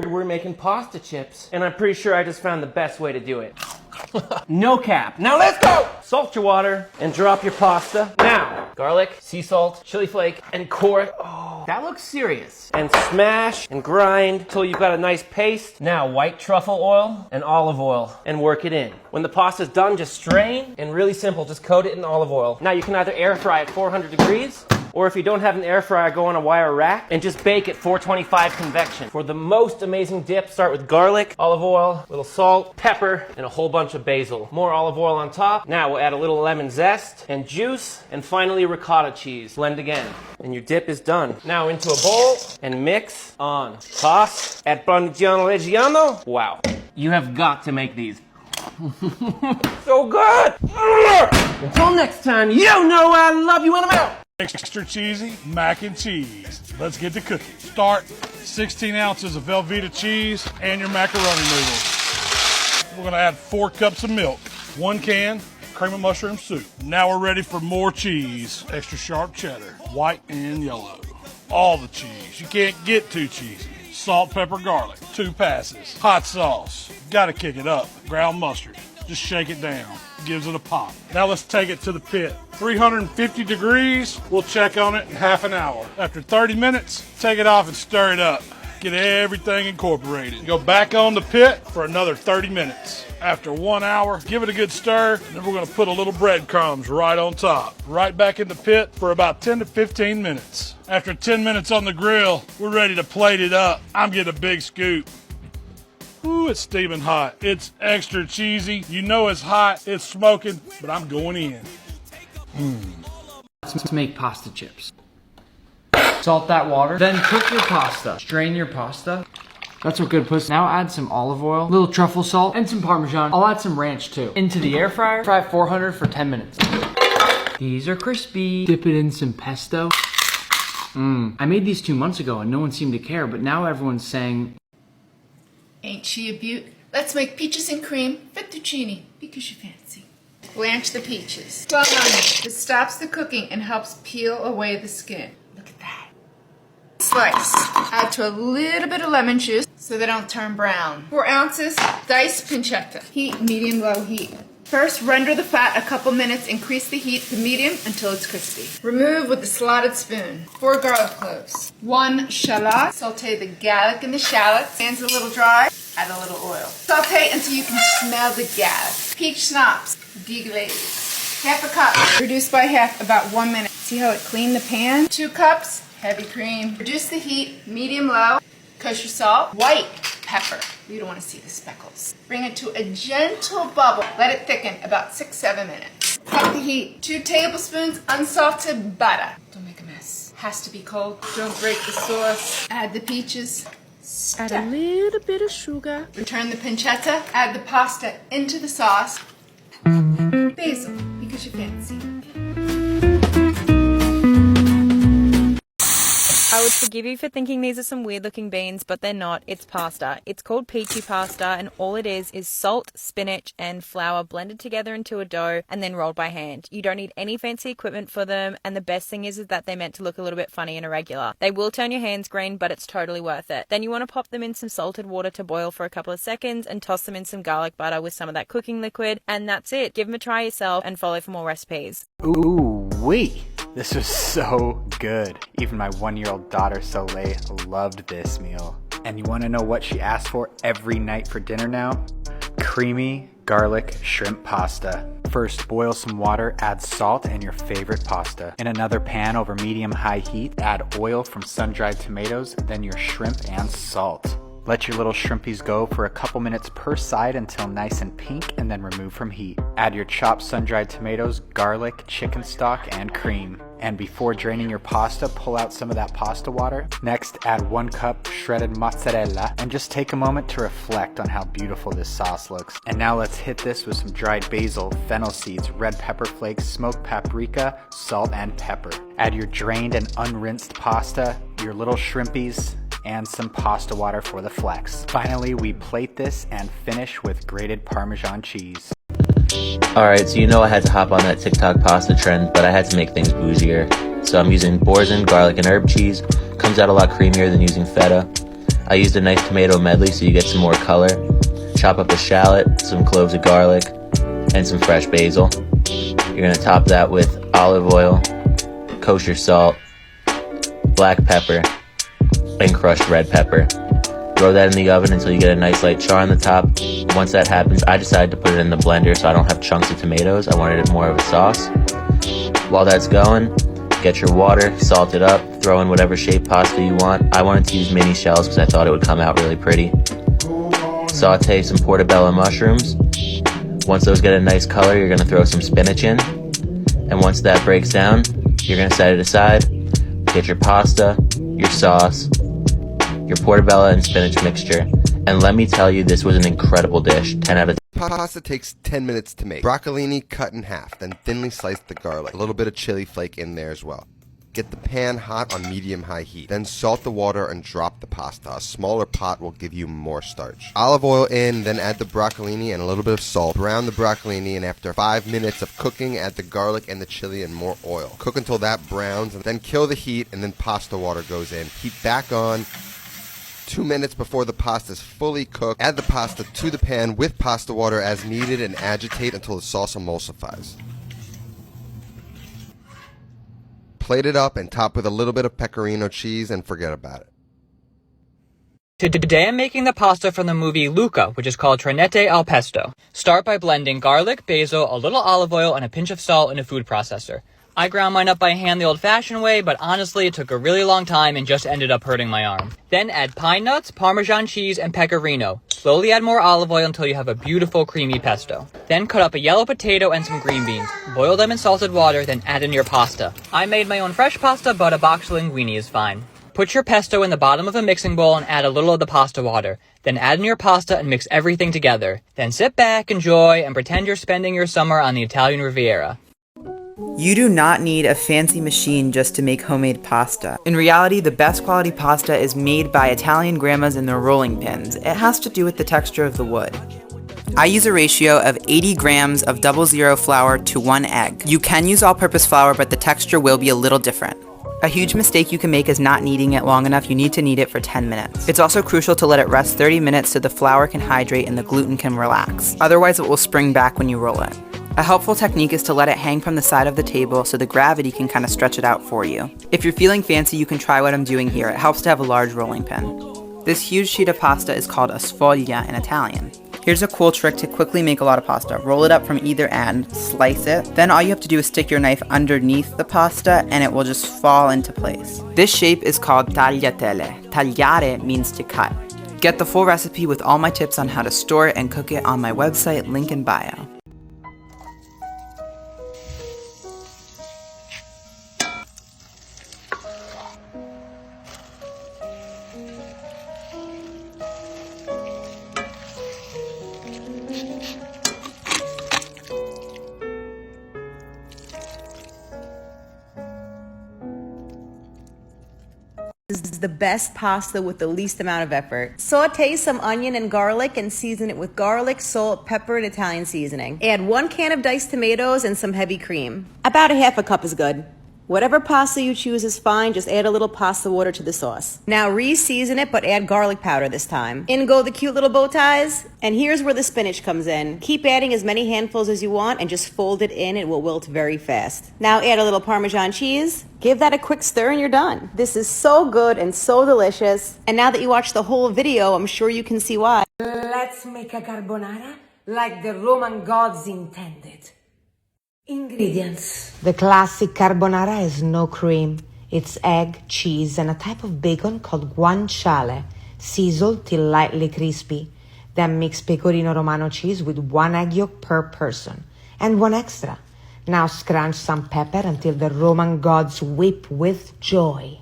we're making pasta chips, and I'm pretty sure I just found the best way to do it. No cap. Now let's go! Salt your water and drop your pasta. Now, garlic, sea salt, chili flake, and oh, that looks serious. And smash and grind till you've got a nice paste. Now, white truffle oil and olive oil and work it in. When the pasta's done, just strain, and really simple, just coat it in olive oil. Now you can either air fry at 400 degrees, or if you don't have an air fryer, go on a wire rack and just bake at 425 convection. For the most amazing dip, start with garlic, olive oil, a little salt, pepper, and a whole bunch of basil. More olive oil on top. Now we'll add a little lemon zest and juice, and finally ricotta cheese. Blend again, and your dip is done. Now into a bowl and mix on. Toss at Parmigiano Reggiano. Wow. You have got to make these. So good! Until next time, you know I love you and I'm out! Extra cheesy mac and cheese. Let's get to cooking. Start 16 ounces of Velveeta cheese and your macaroni noodles. We're gonna add 4 cups of milk, 1 can cream of mushroom soup. Now we're ready for more cheese. Extra sharp cheddar, white and yellow. All the cheese. You can't get too cheesy. Salt, pepper, garlic, 2 passes. Hot sauce, gotta kick it up. Ground mustard, just shake it down. Gives it a pop. Now let's take it to the pit. 350 degrees, we'll check on it in half an hour. After 30 minutes, take it off and stir it up. Get everything incorporated. Go back on the pit for another 30 minutes. After 1 hour, give it a good stir, and then we're gonna put a little breadcrumbs right on top. Right back in the pit for about 10 to 15 minutes. After 10 minutes on the grill, we're ready to plate it up. I'm getting a big scoop. Ooh, it's steaming hot. It's extra cheesy. You know it's hot, it's smoking, but I'm going in. Let's make pasta chips. Salt that water, then cook your pasta. Strain your pasta. That's what good puts. Now add some olive oil, a little truffle salt, and some Parmesan. I'll add some ranch too. Into the air fryer, fry at 400 for 10 minutes. These are crispy. Dip it in some pesto. I made these 2 months ago and no one seemed to care, but now everyone's saying, ain't she a beaut? Let's make peaches and cream fettuccine because you fancy. Blanch the peaches. 12 onions. This stops the cooking and helps peel away the skin. Look at that. Slice. Add to a little bit of lemon juice so they don't turn brown. 4 ounces diced pancetta. Heat medium-low heat. First, render the fat a couple minutes. Increase the heat to medium until it's crispy. Remove with a slotted spoon. 4 garlic cloves. 1 shallot. Saute the garlic and the shallots. Hands a little dry. Add a little oil. Saute until you can smell the garlic. Peach schnapps. Deglaze. Half a cup. Reduce by half about 1 minute. See how it cleaned the pan? 2 cups. Heavy cream. Reduce the heat. Medium-low. Kosher salt. White pepper. You don't want to see the speckles. Bring it to a gentle bubble. Let it thicken about 6-7 minutes. Cut the heat. 2 tablespoons unsalted butter. Don't make a mess. Has to be cold. Don't break the sauce. Add the peaches. Add a little bit of sugar. Return the pancetta. Add the pasta into the sauce. Basil, because you fancy. I would forgive you for thinking these are some weird looking beans, but they're not. It's pasta. It's called peachy pasta, and all it is salt, spinach, and flour blended together into a dough and then rolled by hand. You don't need any fancy equipment for them, and the best thing is that they're meant to look a little bit funny and irregular. They will turn your hands green, but it's totally worth it. Then you want to pop them in some salted water to boil for a couple of seconds and toss them in some garlic butter with some of that cooking liquid, and that's it. Give them a try yourself and follow for more recipes. Ooh wee! This was so good. Even my 1-year-old daughter Soleil loved this meal. And you want to know what she asked for every night for dinner now? Creamy garlic shrimp pasta. First, boil some water, add salt and your favorite pasta. In another pan over medium-high heat, add oil from sun-dried tomatoes, then your shrimp and salt. Let your little shrimpies go for a couple minutes per side until nice and pink, and then remove from heat. Add your chopped sun-dried tomatoes, garlic, chicken stock, and cream. And before draining your pasta, pull out some of that pasta water. Next, add 1 cup shredded mozzarella, and just take a moment to reflect on how beautiful this sauce looks. And now let's hit this with some dried basil, fennel seeds, red pepper flakes, smoked paprika, salt, and pepper. Add your drained and unrinsed pasta, your little shrimpies, and some pasta water for the flex. Finally, we plate this and finish with grated Parmesan cheese. Alright, so you know I had to hop on that TikTok pasta trend, but I had to make things bougier. So I'm using Boursin garlic and herb cheese. Comes out a lot creamier than using feta. I used a nice tomato medley so you get some more color. Chop up a shallot, some cloves of garlic, and some fresh basil. You're gonna top that with olive oil, kosher salt, black pepper, and crushed red pepper. Throw that in the oven until you get a nice light char on the top. Once that happens, I decided to put it in the blender so I don't have chunks of tomatoes. I wanted it more of a sauce. While that's going, get your water, salt it up, throw in whatever shape pasta you want. I wanted to use mini shells because I thought it would come out really pretty. Saute some portobello mushrooms. Once those get a nice color, you're gonna throw some spinach in. And once that breaks down, you're gonna set it aside. Get your pasta, your sauce, your portobello and spinach mixture. And let me tell you, this was an incredible dish. 10 out of 10. Pasta takes 10 minutes to make. Broccolini cut in half, then thinly slice the garlic. A little bit of chili flake in there as well. Get the pan hot on medium-high heat. Then salt the water and drop the pasta. A smaller pot will give you more starch. Olive oil in, then add the broccolini and a little bit of salt. Brown the broccolini, and after 5 minutes of cooking, add the garlic and the chili and more oil. Cook until that browns, and then kill the heat, and then pasta water goes in. Heat back on. 2 minutes before the pasta is fully cooked, add the pasta to the pan with pasta water as needed and agitate until the sauce emulsifies. Plate it up and top with a little bit of pecorino cheese and forget about it. Today I'm making the pasta from the movie Luca, which is called Trinette al pesto. Start by blending garlic, basil, a little olive oil, and a pinch of salt in a food processor. I ground mine up by hand the old-fashioned way, but honestly it took a really long time and just ended up hurting my arm. Then add pine nuts, Parmesan cheese, and pecorino. Slowly add more olive oil until you have a beautiful creamy pesto. Then cut up a yellow potato and some green beans. Boil them in salted water, then add in your pasta. I made my own fresh pasta, but a box linguine is fine. Put your pesto in the bottom of a mixing bowl and add a little of the pasta water. Then add in your pasta and mix everything together. Then sit back, enjoy, and pretend you're spending your summer on the Italian Riviera. You do not need a fancy machine just to make homemade pasta. In reality, the best quality pasta is made by Italian grandmas in their rolling pins. It has to do with the texture of the wood. I use a ratio of 80 grams of 00 flour to 1 egg. You can use all-purpose flour, but the texture will be a little different. A huge mistake you can make is not kneading it long enough. You need to knead it for 10 minutes. It's also crucial to let it rest 30 minutes so the flour can hydrate and the gluten can relax. Otherwise, it will spring back when you roll it. A helpful technique is to let it hang from the side of the table so the gravity can kind of stretch it out for you. If you're feeling fancy, you can try what I'm doing here. It helps to have a large rolling pin. This huge sheet of pasta is called a sfoglia in Italian. Here's a cool trick to quickly make a lot of pasta. Roll it up from either end, slice it, then all you have to do is stick your knife underneath the pasta and it will just fall into place. This shape is called tagliatelle. Tagliare means to cut. Get the full recipe with all my tips on how to store it and cook it on my website, link in bio. This is the best pasta with the least amount of effort. Saute some onion and garlic and season it with garlic, salt, pepper, and Italian seasoning. Add 1 can of diced tomatoes and some heavy cream. About a half a cup is good. Whatever pasta you choose is fine, just add a little pasta water to the sauce. Now re-season it, but add garlic powder this time. In go the cute little bow ties, and here's where the spinach comes in. Keep adding as many handfuls as you want and just fold it in, it will wilt very fast. Now add a little Parmesan cheese, give that a quick stir and you're done. This is so good and so delicious. And now that you watched the whole video, I'm sure you can see why. Let's make a carbonara like the Roman gods intended. Ingredients. The classic carbonara has no cream. It's egg, cheese, and a type of bacon called guanciale, sizzled till lightly crispy. Then mix pecorino romano cheese with 1 egg yolk per person, and 1 extra. Now scrunch some pepper until the Roman gods weep with joy.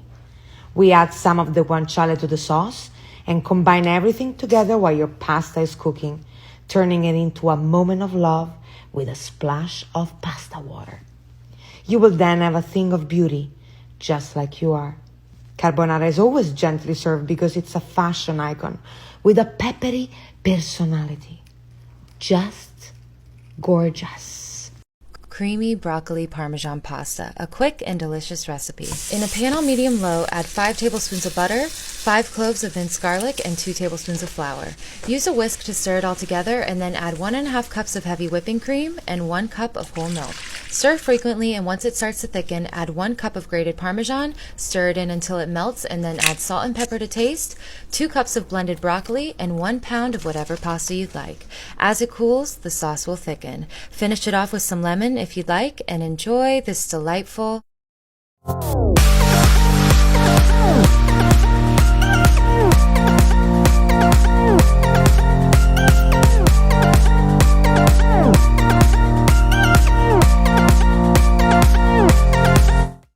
We add some of the guanciale to the sauce and combine everything together while your pasta is cooking, turning it into a moment of love with a splash of pasta water. You will then have a thing of beauty, just like you are. Carbonara is always gently served because it's a fashion icon with a peppery personality. Just gorgeous. Creamy broccoli parmesan pasta, a quick and delicious recipe. In a pan on medium-low, add 5 tablespoons of butter, 5 cloves of minced garlic, and 2 tablespoons of flour. Use a whisk to stir it all together and then add 1.5 cups of heavy whipping cream and 1 cup of whole milk. Stir frequently, and once it starts to thicken, add 1 cup of grated Parmesan, stir it in until it melts, and then add salt and pepper to taste, 2 cups of blended broccoli, and 1 pound of whatever pasta you'd like. As it cools, the sauce will thicken. Finish it off with some lemon if you'd like, and enjoy this delightful